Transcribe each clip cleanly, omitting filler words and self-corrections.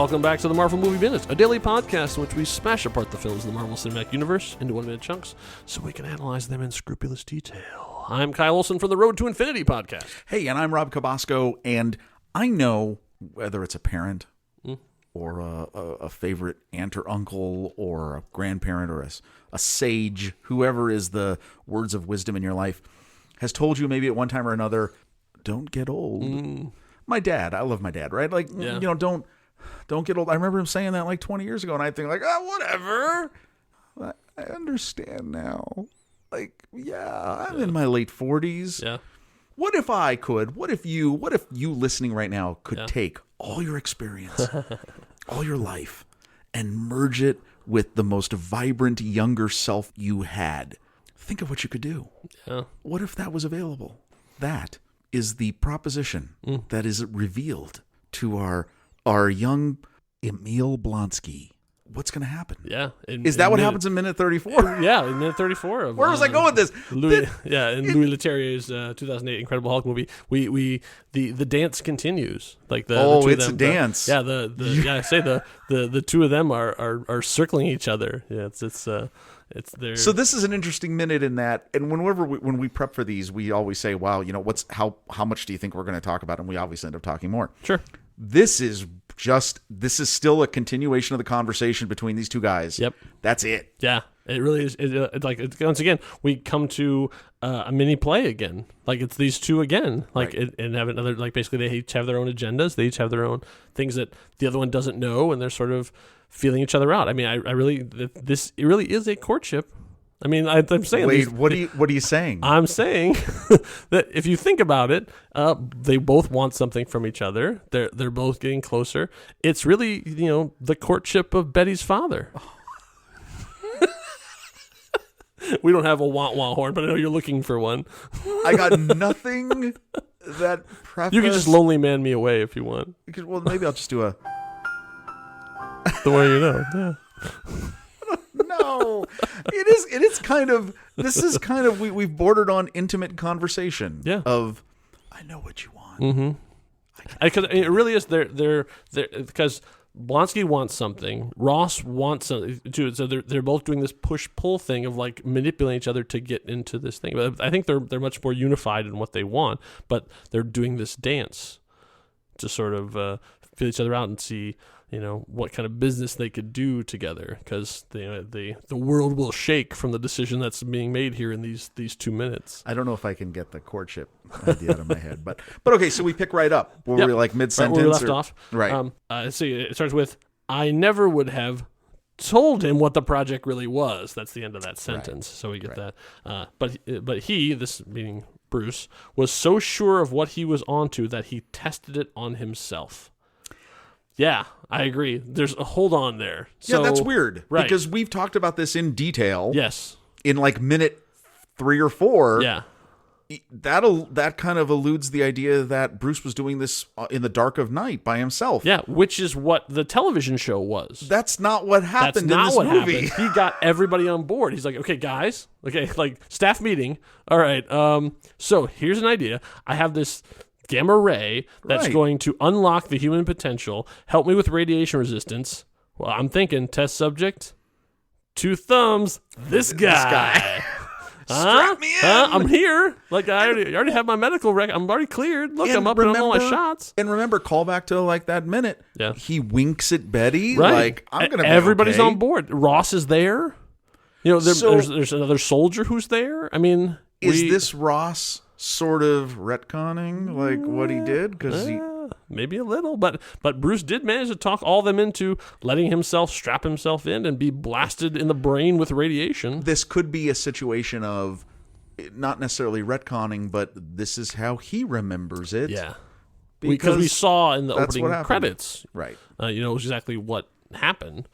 Welcome back to the Marvel Movie Minute, a daily podcast in which we smash apart the films in the Marvel Cinematic Universe into 1-minute chunks so we can analyze them in scrupulous detail. I'm Kyle Olson from the Road to Infinity podcast. Hey, and I'm Rob Cabasco, and I know whether it's a parent or a favorite aunt or uncle or a grandparent or a sage, whoever is the words of wisdom in your life, has told you maybe at one time or another, don't get old. My dad, I love my dad, right? Like, you know, don't get old. I remember him saying that like 20 years ago, and I think like, whatever. I understand now. Like, yeah, I'm in my late 40s. Yeah. What if you listening right now could take all your experience, all your life, and merge it with the most vibrant younger self you had? Think of what you could do. Yeah. What if that was available? That is the proposition that is revealed to our young Emil Blonsky. What's going to happen? Yeah. Is that what happens in minute 34? Yeah, in minute 34. Of, Where was I going with this? In Louis Leterrier's 2008 Incredible Hulk movie, the dance continues. Like the two it's of them, a dance. The two of them are circling each other. Yeah, it's there. So this is an interesting minute in that, and when we prep for these, we always say, "Wow, you know, how much do you think we're going to talk about?" And we obviously end up talking more. Sure. This is still a continuation of the conversation between these two guys. Yep. That's it. Yeah. It really is. Once again, we come to a mini play again. Like, it's these two again. Like, right. And have another, like, basically they each have their own agendas. They each have their own things that the other one doesn't know, and they're sort of feeling each other out. I mean, it really is a courtship. I mean, I'm saying. Wait, what are you saying? I'm saying that if you think about it, they both want something from each other. They're both getting closer. It's really, you know, the courtship of Betty's father. We don't have a wah-wah horn, but I know you're looking for one. I got nothing that preface. You can just lonely man me away if you want. Well, maybe I'll just do a. The way you know. Yeah. No, it is kind of. This is kind of we've bordered on intimate conversation. Yeah. Of, I know what you want. Mm-hmm. Because it really is. They're because Blonsky wants something. Ross wants something too. So they're both doing this push-pull thing of like manipulating each other to get into this thing. But I think they're much more unified in what they want. But they're doing this dance to sort of feel each other out and see, you know, what kind of business they could do together, because the world will shake from the decision that's being made here in these 2 minutes. I don't know if I can get the courtship idea out of my head, but okay. So we pick right up. We're like mid-sentence. Right where we left off. Right. Let's see. It starts with, "I never would have told him what the project really was." That's the end of that sentence. Right. So we get that. But he, this meaning Bruce, was so sure of what he was onto that he tested it on himself. Yeah, I agree. There's a hold on there. So, that's weird. Right. Because we've talked about this in detail. Yes. In like minute 3 or 4. Yeah. That kind of eludes the idea that Bruce was doing this in the dark of night by himself. Yeah, which is what the television show was. That's not what happened in this movie. Happened. He got everybody on board. He's like, okay, guys. Okay, like staff meeting. All right. So here's an idea. I have this gamma ray that's going to unlock the human potential, help me with radiation resistance. Well, I'm thinking test subject, 2 thumbs, this guy. Strap me in. I'm here. Like, I already have my medical record. I'm already cleared. Look, I'm up on all my shots. And remember, call back to like that minute. Yeah. He winks at Betty. Right. Like, I'm going to be Everybody's okay. on board. Ross is there. You know, there's another soldier who's there. I mean, is this Ross sort of retconning like what he did? Because maybe a little, but Bruce did manage to talk all of them into letting himself strap himself in and be blasted in the brain with radiation. This could be a situation of not necessarily retconning, but this is how he remembers it. Yeah, because we saw in the opening credits, right? You know exactly what happened.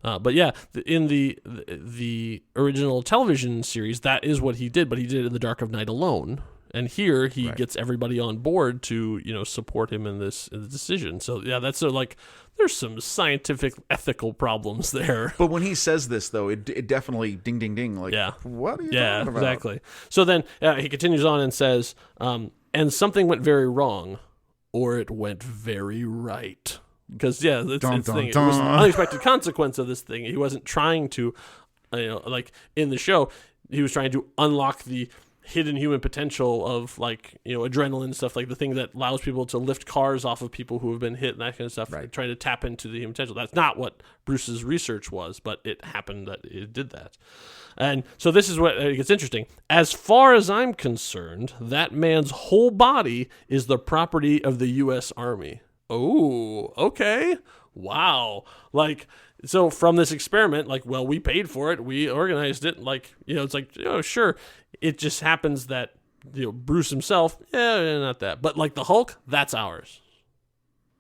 But yeah, in the original television series, that is what he did. But he did it in the dark of night alone. And here he gets everybody on board to, you know, support him in the decision. So yeah, that's like there's some scientific ethical problems there. But when he says this, though, it definitely ding ding ding. Like, what are you talking about? Exactly. So then he continues on and says, and something went very wrong, or it went very right. because it's Dun, the dun, thing. It dun. was an unexpected consequence of this thing. He wasn't trying to, like in the show, he was trying to unlock the hidden human potential of adrenaline and stuff, like the thing that allows people to lift cars off of people who have been hit and that kind of stuff, Right. trying to tap into the human potential. That's not what Bruce's research was, but it happened that it did that. And so this is what gets interesting. As far as I'm concerned, that man's whole body is the property of the U.S. Army. Oh, okay. Wow. So from this experiment, we paid for it, we organized it, it's sure. It just happens that, Bruce himself, not that. But the Hulk, that's ours.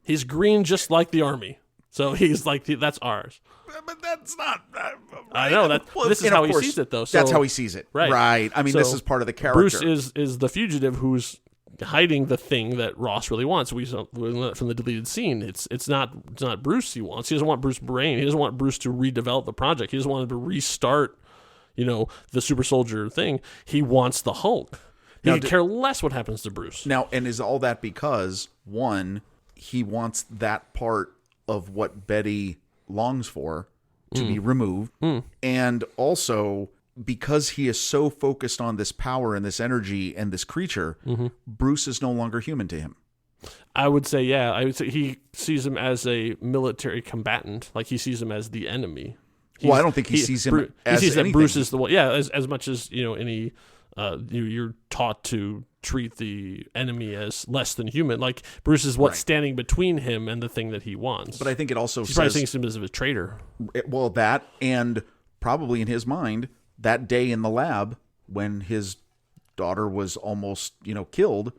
He's green just like the Army. So he's that's ours. But that's not. Right? I know that. This is how he sees it, though. So, that's how he sees it. Right. I mean, this is part of the character. Bruce is the fugitive who's hiding the thing that Ross really wants. We learned that from the deleted scene. It's not Bruce he wants. He doesn't want Bruce Brain. He doesn't want Bruce to redevelop the project. He doesn't want him to restart, the super soldier thing. He wants the Hulk. He could care less what happens to Bruce. Now, and is all that because, one, he wants that part of what Betty longs for to be removed, and also because he is so focused on this power and this energy and this creature, Bruce is no longer human to him. I would say, yeah. I would say he sees him as a military combatant. He sees him as the enemy. Well, I don't think he sees him as he sees anything. that Bruce is the one. Yeah, as much as any you're taught to treat the enemy as less than human. Bruce is what's standing between him and the thing that he wants. But I think it also He's probably seeing him as a traitor. Well, that, and probably in his mind, that day in the lab when his daughter was almost, killed,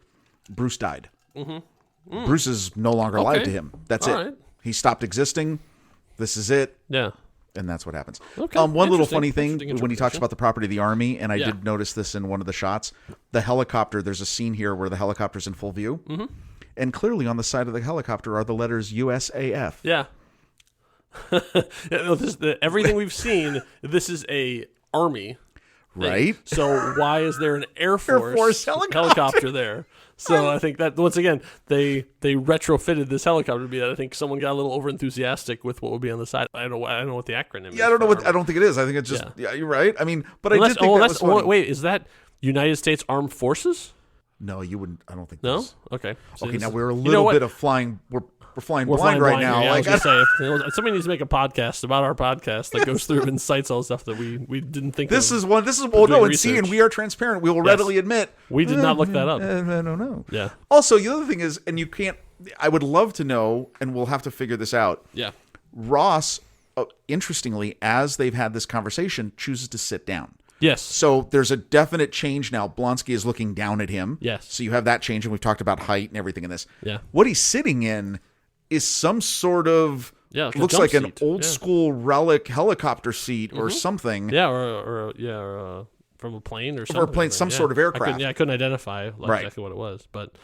Bruce died. Bruce is no longer alive to him. That's All it. right. He stopped existing. This is it. Yeah. And that's what happens. Okay. One little funny thing Interesting when he talks about the property of the Army, and I Yeah. did notice this in one of the shots, the helicopter, there's a scene here where the helicopter's in full view. And clearly on the side of the helicopter are the letters USAF. Yeah. Everything we've seen, this is a Army thing. Right? So why is there an Air Force helicopter there? So I think that, once again, they retrofitted this helicopter to be that. I think someone got a little overenthusiastic with what would be on the side. I don't know what the acronym is. Yeah, I don't know what. I don't think it is. I think it's just. Yeah, you're right. I mean, but I did think that was funny. Wait, is that United States Armed Forces? No, you wouldn't. I don't think. No. this- Okay. So Okay, this now is- we're a you know little what? bit of flying. We're flying We're blind flying right blind now. here. Yeah, Like, I was gonna say, if somebody needs to make a podcast about our podcast that goes through and cites all the stuff that we didn't think. this of. is one. This is doing no. And see, research. and we are transparent. We will readily admit We did not look that up. I don't know. Yeah. Also, the other thing is, and you can't. I would love to know, and we'll have to figure this out. Yeah. Ross, interestingly, as they've had this conversation, chooses to sit down. Yes. So there's a definite change now. Blonsky is looking down at him. Yes. So you have that change, and we've talked about height and everything in this. Yeah. What he's sitting in is some sort of like a looks jump like an seat. old school relic helicopter seat or something. Yeah, or from a plane or something. Or a plane, some sort of aircraft. I couldn't identify Right. exactly what it was, but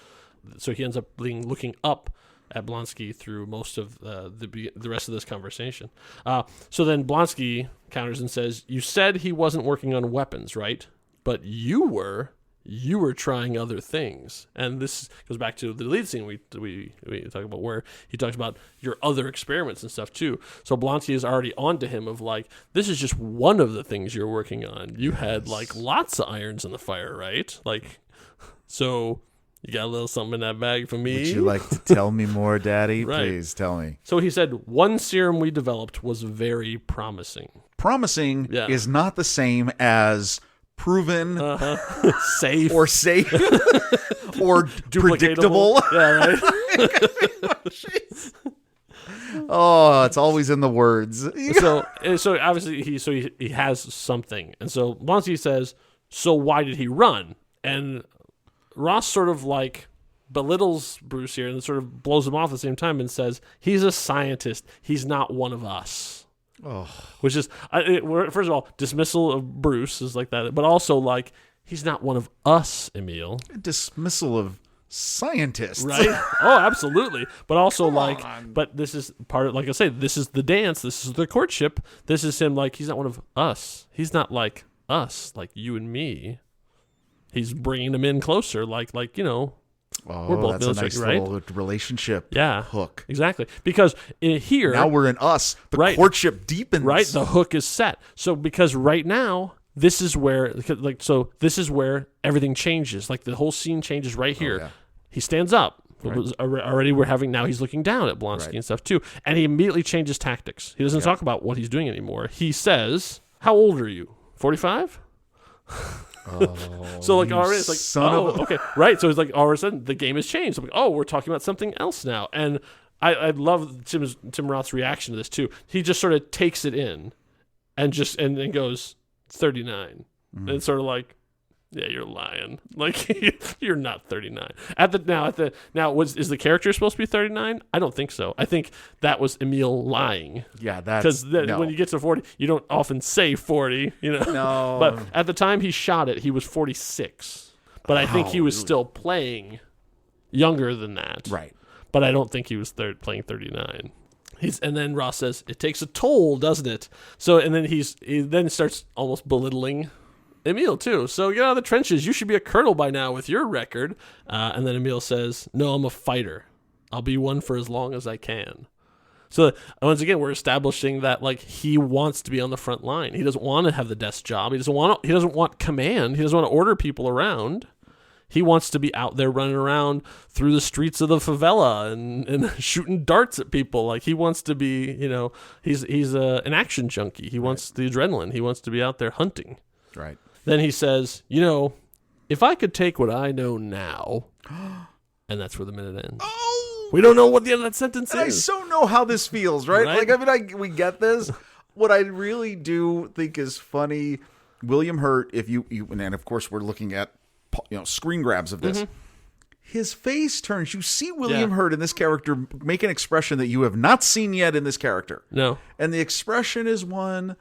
so he ends up looking up at Blonsky through most of the rest of this conversation. So then Blonsky counters and says, "You said he wasn't working on weapons, right? But you were trying other things." And this goes back to the lead scene we talk about, where he talks about your other experiments and stuff too. So Blonsky is already on to him of this is just one of the things you're working on. You had lots of irons in the fire, right? So you got a little something in that bag for me. Would you like to tell me more, Daddy? Right. Please tell me. So he said, one serum we developed was very promising. Promising Yeah. is not the same as proven Safe. or safe or predictable. Yeah, right? Oh, it's always in the words. so obviously he has something. And so Blonsky says, so why did he run? And Ross sort of belittles Bruce here and sort of blows him off at the same time and says, he's a scientist. He's not one of us. Oh. Which is, first of all, dismissal of Bruce is like that, but also he's not one of us, Emil. Dismissal of scientists. Right? Oh, absolutely. But also on. but this is part of, like I say, this is the dance. This is the courtship. This is him he's not one of us. He's not like us, like you and me. He's bringing him in closer, Oh, We're both that's military, a nice right? little relationship Yeah, hook. exactly. Because here Now we're in us. The Right. courtship deepens. right, the hook is set. So because right now this is where this is where everything changes. Like the whole scene changes right here. yeah. He stands up. Right. Already now he's looking down at Blonsky Right. and stuff too. And he immediately changes tactics. He doesn't talk about what he's doing anymore. He says, "How old are you? 45?" So like already it's like, son of a- okay, right. So it's like all of a sudden the game has changed. I'm like, oh, we're talking about something else now. And I love Tim Roth's reaction to this too. He just sort of takes it in and then goes 39. And it's sort of like, yeah, you're lying. Like you're not 39. Is the character supposed to be 39? I don't think so. I think that was Emil lying. Yeah, that's Because when you get to 40, you don't often say 40, No. But at the time he shot it, he was 46. But I think he was still playing younger than that. Right. But I don't think he was playing 39. And then Ross says, "It takes a toll, doesn't it?" So, and then he then starts almost belittling Emil too. "So get out of the trenches. You should be a colonel by now with your record." And then Emil says, "No, I'm a fighter. I'll be one for as long as I can." So once again, we're establishing that like he wants to be on the front line. He doesn't want to have the desk job. He doesn't want command. He doesn't want to order people around. He wants to be out there running around through the streets of the favela and shooting darts at people. Like he wants to be, he's an action junkie. He wants the adrenaline. He wants to be out there hunting. Right. Then he says, "If I could take what I know now," and that's where the minute ends. Oh, We don't know what the end of that sentence I is. so know how this feels, right? Right? Like, we get this. What I really do think is funny, William Hurt, and of course we're looking at, screen grabs of this. His face turns. You see William Hurt in this character make an expression that you have not seen yet in this character. No. And the expression is one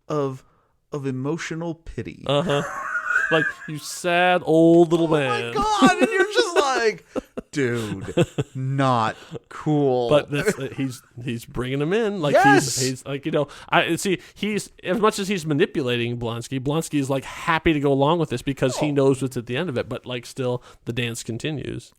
of emotional pity. Like, you sad old little man. Oh my God. And you're just like, dude, not cool. But he's bringing him in. Like, Yes! he's like, he's, as much as he's manipulating Blonsky is like happy to go along with this because he knows what's at the end of it. But like, still, the dance continues.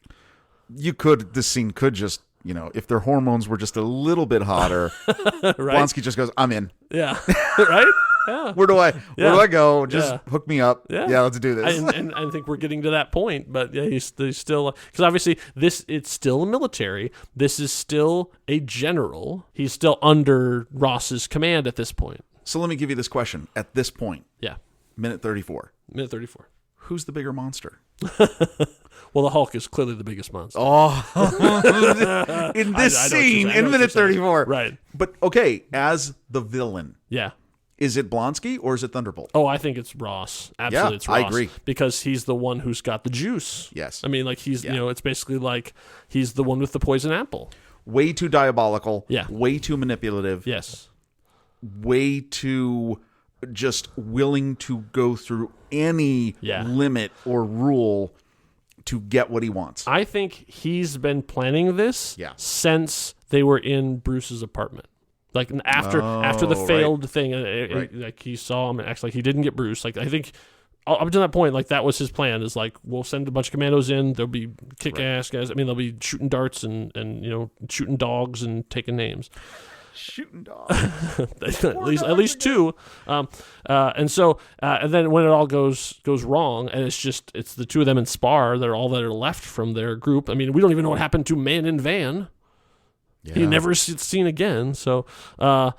This scene could just, if their hormones were just a little bit hotter, Right? Blonsky just goes, "I'm in. Yeah. Right? Yeah. Where do I go? Just hook me up. Yeah. Let's do this." And I think we're getting to that point, but yeah, he's still, because obviously it's still military. This is still a general. He's still under Ross's command at this point. So let me give you this question. At this point, Yeah. minute 34, Minute 34. who's the bigger monster? Well, the Hulk is clearly the biggest monster. Oh, in this I know what scene, you're saying. I know in what minute you're saying. 34. Right. But okay, as the villain, Yeah. is it Blonsky or is it Thunderbolt? Oh, I think it's Ross. Absolutely, Yeah, it's Ross. I agree. Because he's the one who's got the juice. Yes. I mean, like he's, it's basically like he's the one with the poison apple. Way too diabolical. Yeah. Way too manipulative. Yes. Way too just willing to go through any limit or rule to get what he wants. I think he's been planning this since they were in Bruce's apartment. Like after the failed thing, like he saw him and acts like he didn't get Bruce. Like I think up to that point, like that was his plan. Is like we'll send a bunch of commandos in. There'll be kick-ass guys. I mean, they'll be shooting darts and shooting dogs and taking names. Shooting dogs. at least two. And then when it all goes wrong, and it's the two of them in spar. They're all that are left from their group. I mean, we don't even know what happened to Man in Van. Yeah. He never seen again. So when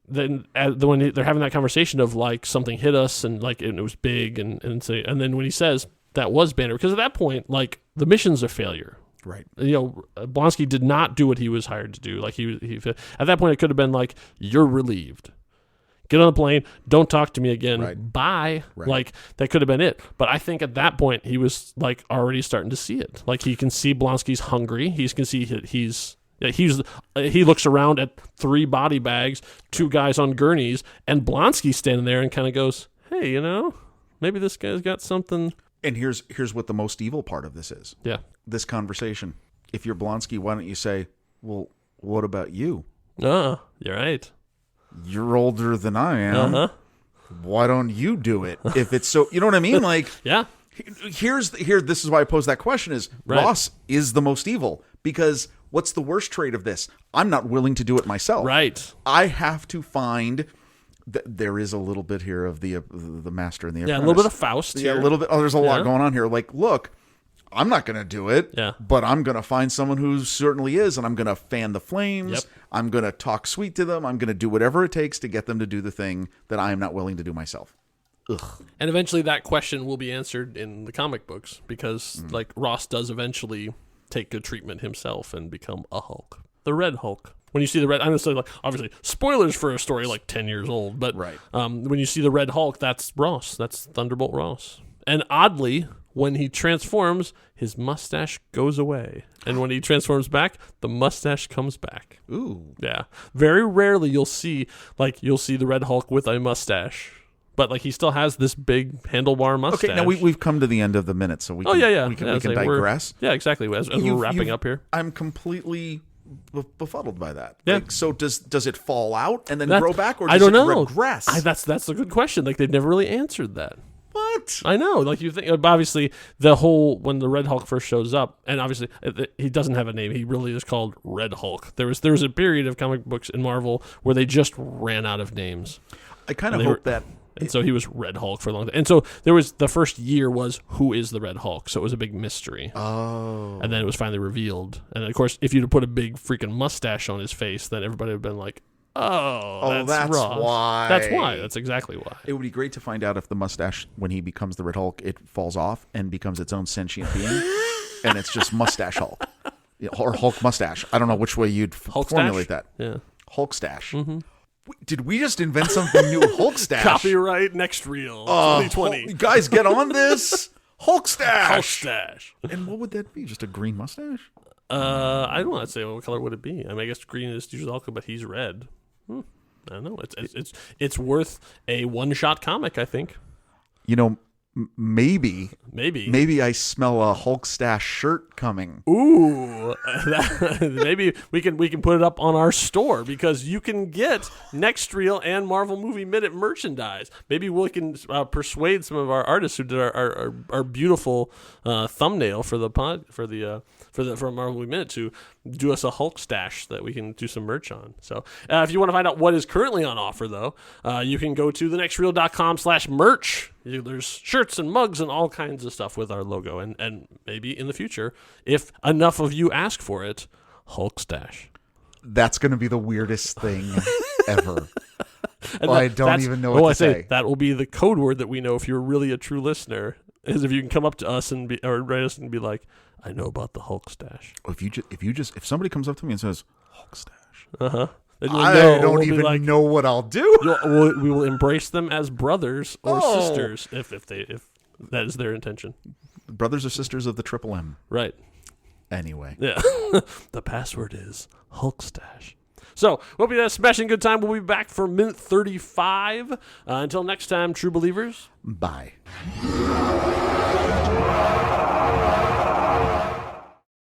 they're having that conversation of like something hit us and like it was big and then when he says that was Banner, because at that point like the mission's a failure. Right. Blonsky did not do what he was hired to do. Like he at that point it could have been like, you're relieved. Get on the plane. Don't talk to me again. Right. Bye. Right. Like that could have been it. But I think at that point he was like already starting to see it. Like he can see Blonsky's hungry. He can see he looks around at 3 body bags, 2 guys on gurneys, and Blonsky standing there and kind of goes, "Hey, maybe this guy's got something." And here's what the most evil part of this is. Yeah. This conversation. If you're Blonsky, why don't you say, "Well, what about you? Oh, you're right. You're older than I am. Uh-huh. Why don't you do it?" If it's so, you know what I mean? Like, Yeah. This is why I pose that question is Ross is the most evil, because what's the worst trait of this? I'm not willing to do it myself. Right. I have to find there is a little bit here of the master and the apprentice. Yeah, a little bit of Faust here. Yeah, a little bit. Oh, there's a lot going on here. Like, look, I'm not going to do it, but I'm going to find someone who certainly is, and I'm going to fan the flames. Yep. I'm going to talk sweet to them. I'm going to do whatever it takes to get them to do the thing that I am not willing to do myself. Ugh. And eventually that question will be answered in the comic books, because like Ross does eventually take good treatment himself and become a Hulk. The Red Hulk. When you see the Red, I'm going to say, like, obviously, spoilers for a story like 10 years old, but when you see the Red Hulk, that's Ross. That's Thunderbolt Ross. And oddly, when he transforms, his mustache goes away. And when he transforms back, the mustache comes back. Ooh. Yeah. Very rarely you'll see the Red Hulk with a mustache. But like he still has this big handlebar mustache. Okay, now we've come to the end of the minute, so we can, we can digress. Yeah, exactly. As we're wrapping up here. I'm completely befuddled by that. Yeah. Like, so does it fall out and then grow back, or I does don't know. regress? That's a good question. Like they've never really answered that. What? I know. Like you think, obviously, when the Red Hulk first shows up, and obviously he doesn't have a name. He really is called Red Hulk. There was a period of comic books in Marvel where they just ran out of names. I kind of hope that. And so he was Red Hulk for a long time. And so the first year was, who is the Red Hulk? So it was a big mystery. Oh. And then it was finally revealed. And of course, if you'd put a big freaking mustache on his face, then everybody would have been like, that's why. That's why. That's exactly why. It would be great to find out if the mustache, when he becomes the Red Hulk, it falls off and becomes its own sentient being. And it's just Mustache Hulk. Or Hulk Mustache. I don't know which way you'd formulate that. Yeah. Hulkstache. Mm-hmm. Did we just invent something new? Hulkstache. Copyright next reel. 2020. Guys, get on this. Hulkstache. Hulkstache. And what would that be? Just a green mustache? I don't want to say what color would it be. I mean, I guess green is usually Hulk, but he's red. I don't know. It's worth a one-shot comic, I think. You know, maybe I smell a Hulkstache shirt coming. Ooh, maybe we can put it up on our store, because you can get Next Reel and Marvel Movie Minute merchandise. Maybe we can persuade some of our artists who did our beautiful thumbnail for the Marvel Movie Minute to do us a Hulkstache that we can do some merch on. So if you want to find out what is currently on offer, though, you can go to thenextreel.com/merch. There's shirts and mugs and all kinds of stuff with our logo, and maybe in the future, if enough of you ask for it, Hulkstache. That's going to be the weirdest thing ever. I don't even know what to say. That will be the code word that we know if you're really a true listener, is if you can come up to us or write us and be like, I know about the Hulkstache. If somebody comes up to me and says Hulkstache, I don't even know what I'll do. We will embrace them as brothers or sisters if that is their intention. Brothers or sisters of the Triple M. Right. Anyway. Yeah. The password is Hulkstache. So, hope you had a smashing good time. We'll be back for minute 35. Until next time, true believers. Bye.